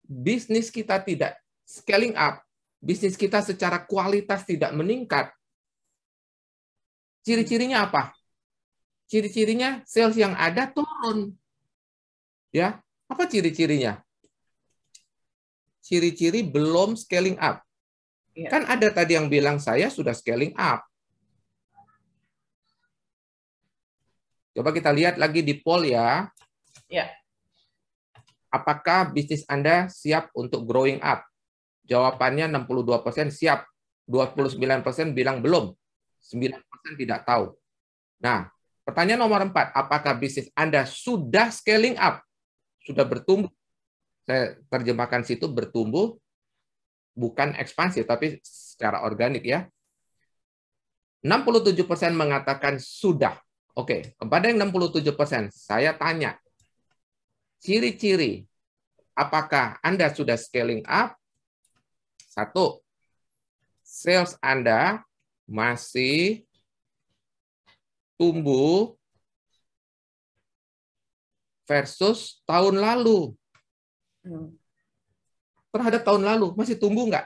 bisnis kita tidak scaling up, bisnis kita secara kualitas tidak meningkat, ciri-cirinya apa? Ciri-cirinya sales yang ada turun. Ya, apa ciri-cirinya? Ciri-ciri belum scaling up. Kan ada tadi yang bilang saya sudah scaling up. Coba kita lihat lagi di poll ya. Ya. Apakah bisnis Anda siap untuk growing up? Jawabannya 62% siap. 29% bilang belum. 9% tidak tahu. Nah, pertanyaan nomor 4. Apakah bisnis Anda sudah scaling up? Sudah bertumbuh? Saya terjemahkan situ bertumbuh. Bukan ekspansi, tapi secara organik ya. 67% mengatakan sudah. Oke, kepada yang 67%, saya tanya, ciri-ciri, apakah Anda sudah scaling up? 1, sales Anda masih tumbuh versus tahun lalu. Terhadap tahun lalu, masih tumbuh nggak?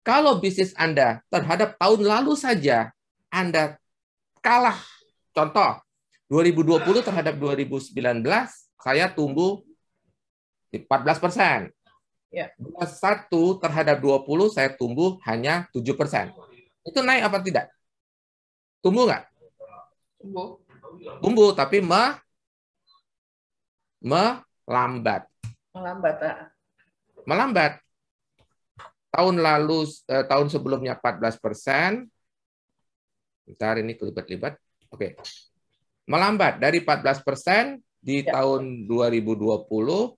Kalau bisnis Anda terhadap tahun lalu saja, Anda kalah. Contoh, 2020 terhadap 2019, saya tumbuh 14%. Ya. 21 terhadap 20, saya tumbuh hanya 7%. Itu naik apa tidak? Tumbuh nggak? Tumbuh. Tumbuh, tapi melambat. Melambat. Tahun lalu, tahun sebelumnya 14%. Bentar, ini kelibat-libat. Oke. Melambat dari 14% di tahun 2020,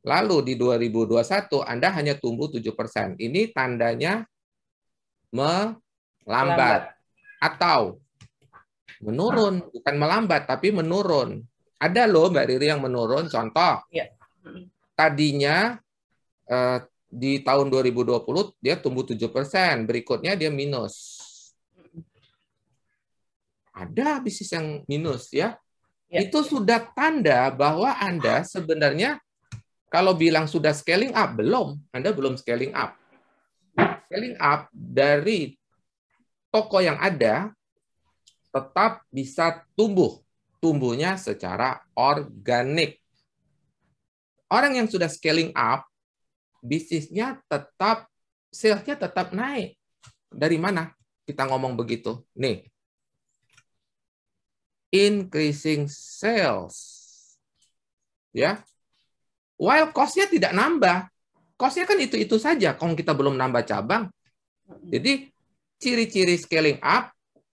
lalu di 2021 Anda hanya tumbuh 7%. Ini tandanya melambat atau menurun, bukan melambat tapi menurun. Ada loh Mbak Riri yang menurun. Contoh, tadinya di tahun 2020 dia tumbuh 7%, berikutnya dia minus. Ada bisnis yang minus ya. Itu sudah tanda bahwa Anda sebenarnya kalau bilang sudah scaling up, belum. Anda belum scaling up. Scaling up dari toko yang ada tetap bisa tumbuh. Tumbuhnya secara organik. Orang yang sudah scaling up, bisnisnya tetap, sales-nya tetap naik. Dari mana kita ngomong begitu? Nih, increasing sales. Ya. While cost-nya tidak nambah. Cost-nya kan itu-itu saja, kalau kita belum nambah cabang. Jadi, ciri-ciri scaling up,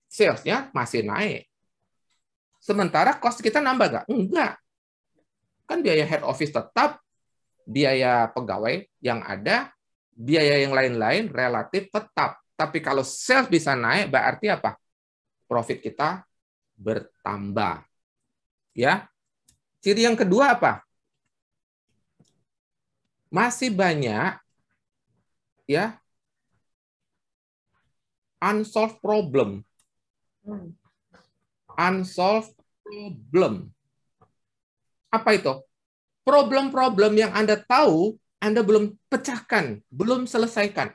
sales-nya masih naik. Sementara cost kita nambah nggak? Enggak. Kan biaya head office tetap, biaya pegawai yang ada, biaya yang lain-lain relatif tetap. Tapi kalau sales bisa naik, berarti apa? Profit kita bertambah. Ya. Ciri yang kedua apa? Masih banyak ya unsolved problem. Unsolved problem. Apa itu? Problem-problem yang Anda tahu, Anda belum pecahkan, belum selesaikan.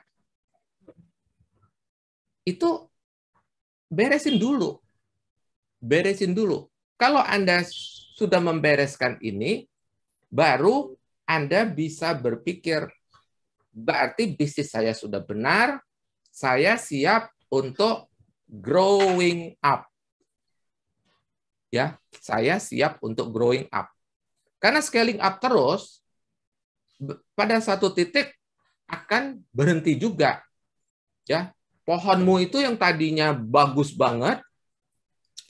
Itu beresin dulu. Beresin dulu. Kalau Anda sudah membereskan ini, baru Anda bisa berpikir, berarti bisnis saya sudah benar, saya siap untuk growing up. Ya, saya siap untuk growing up. Karena scaling up terus, pada satu titik akan berhenti juga. Ya, pohonmu itu yang tadinya bagus banget,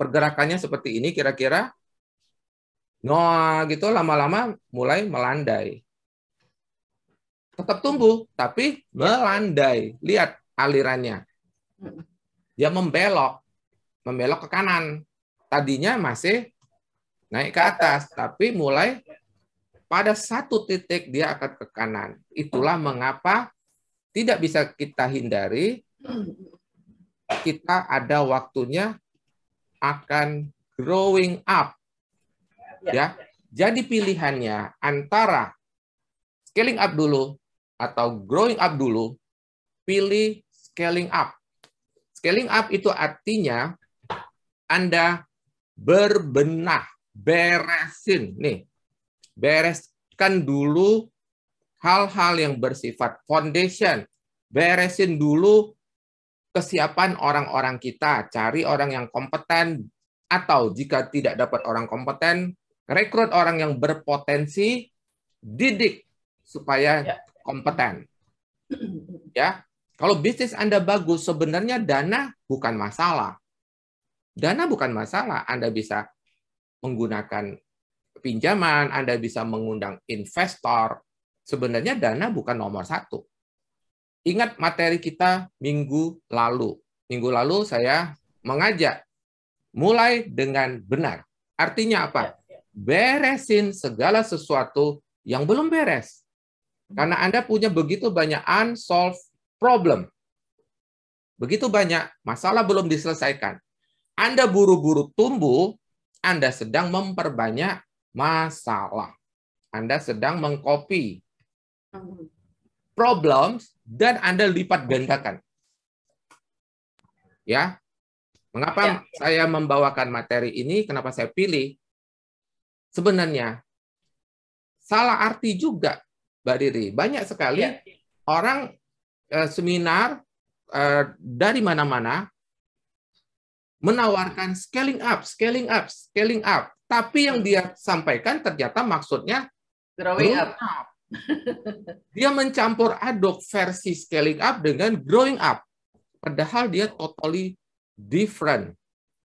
pergerakannya seperti ini kira-kira, nah gitu lama-lama mulai melandai. Tetap tumbuh, tapi melandai. Lihat alirannya. Dia membelok ke kanan. Tadinya masih naik ke atas, tapi mulai pada satu titik dia akan ke kanan. Itulah mengapa tidak bisa kita hindari, kita ada waktunya akan growing up. Ya. Jadi pilihannya antara scaling up dulu atau growing up dulu, pilih scaling up. Scaling up itu artinya Anda berbenah, beresin. Nih, bereskan dulu hal-hal yang bersifat foundation. Beresin dulu kesiapan orang-orang kita. Cari orang yang kompeten, atau jika tidak dapat orang kompeten, rekrut orang yang berpotensi, didik supaya kompeten. Ya, kalau bisnis Anda bagus, sebenarnya dana bukan masalah. Dana bukan masalah. Anda bisa menggunakan pinjaman, Anda bisa mengundang investor. Sebenarnya dana bukan nomor satu. Ingat materi kita minggu lalu. Minggu lalu saya mengajak mulai dengan benar. Artinya apa? Beresin segala sesuatu yang belum beres. Karena Anda punya begitu banyak unsolved problem. Begitu banyak masalah belum diselesaikan. Anda buru-buru tumbuh, Anda sedang memperbanyak masalah. Anda sedang mengcopy problems dan Anda lipat gandakan. Ya. Mengapa saya membawakan materi ini? Kenapa saya pilih? Sebenarnya salah arti juga, Mbak Riri. Banyak sekali orang seminar dari mana-mana menawarkan scaling up, scaling up, scaling up. Tapi yang dia sampaikan ternyata maksudnya growing up. Dia mencampur aduk versi scaling up dengan growing up. Padahal dia totally different.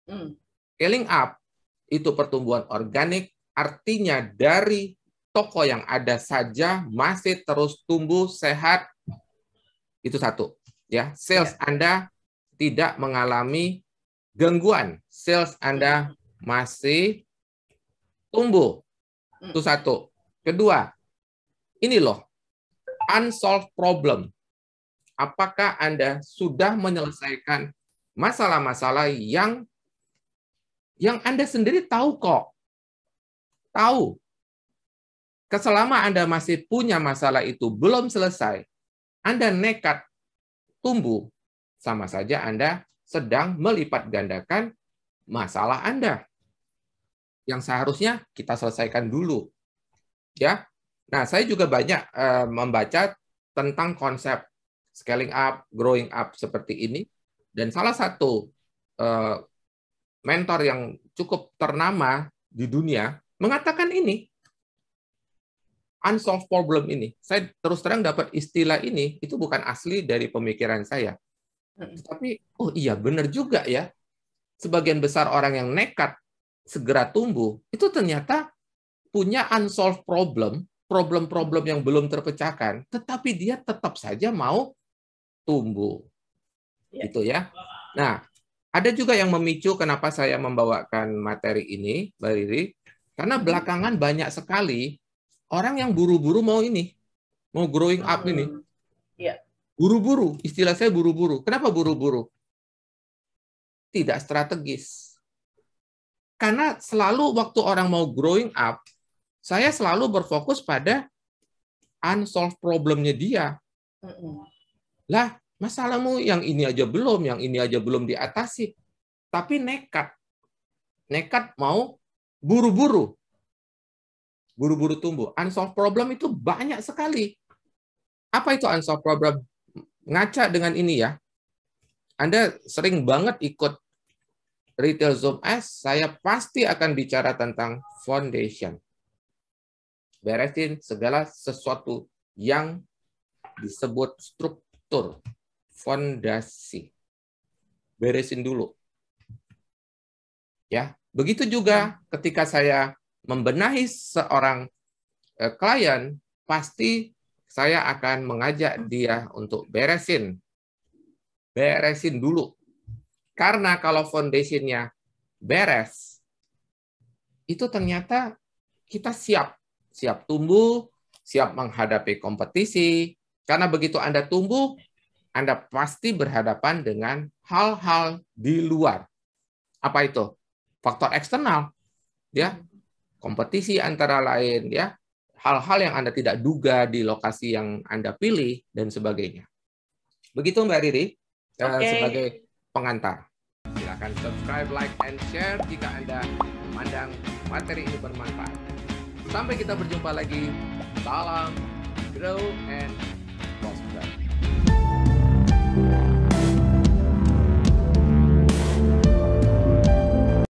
Scaling up itu pertumbuhan organik, artinya dari toko yang ada saja masih terus tumbuh sehat. Itu satu. Ya, sales Anda tidak mengalami gangguan. Sales Anda masih tumbuh. Itu satu. Kedua, ini loh, unsolved problem. Apakah Anda sudah menyelesaikan masalah-masalah yang Anda sendiri tahu kok? Tahu. Selama Anda masih punya masalah itu belum selesai, Anda nekat tumbuh, sama saja Anda sedang melipat gandakan masalah Anda. Yang seharusnya kita selesaikan dulu. Ya. Nah, saya juga banyak membaca tentang konsep scaling up, growing up seperti ini. Dan salah satu mentor yang cukup ternama di dunia mengatakan ini. Unsolved problem ini. Saya terus terang dapat istilah ini, itu bukan asli dari pemikiran saya. Tapi, oh iya benar juga ya. Sebagian besar orang yang nekat segera tumbuh, itu ternyata punya unsolved problem, problem-problem yang belum terpecahkan, tetapi dia tetap saja mau tumbuh. Gitu ya. Nah, ada juga yang memicu kenapa saya membawakan materi ini, Mbak Riri, karena belakangan banyak sekali orang yang buru-buru mau ini, mau growing up ini. Buru-buru, istilah saya buru-buru. Kenapa buru-buru? Tidak strategis. Karena selalu waktu orang mau growing up, saya selalu berfokus pada unsolved problemnya dia. Lah, masalahmu yang ini aja belum diatasi. Tapi nekat. Nekat mau buru-buru. Buru-buru tumbuh. Unsolved problem itu banyak sekali. Apa itu unsolved problem? Ngaca dengan ini ya. Anda sering banget ikut Retail Zoom S, saya pasti akan bicara tentang foundation. Beresin segala sesuatu yang disebut struktur, fondasi. Beresin dulu. Ya, begitu juga ketika saya membenahi seorang klien, pasti saya akan mengajak dia untuk beresin dulu. Karena kalau foundation-nya beres, itu ternyata kita siap tumbuh, siap menghadapi kompetisi. Karena begitu Anda tumbuh, Anda pasti berhadapan dengan hal-hal di luar. Apa itu? Faktor eksternal, ya, kompetisi antara lain, ya, hal-hal yang Anda tidak duga di lokasi yang Anda pilih, dan sebagainya. Begitu Mbak Riri, sebagai pengantar. Silakan subscribe, like, and share jika Anda memandang materi ini bermanfaat. Sampai kita berjumpa lagi. Salam, grow, and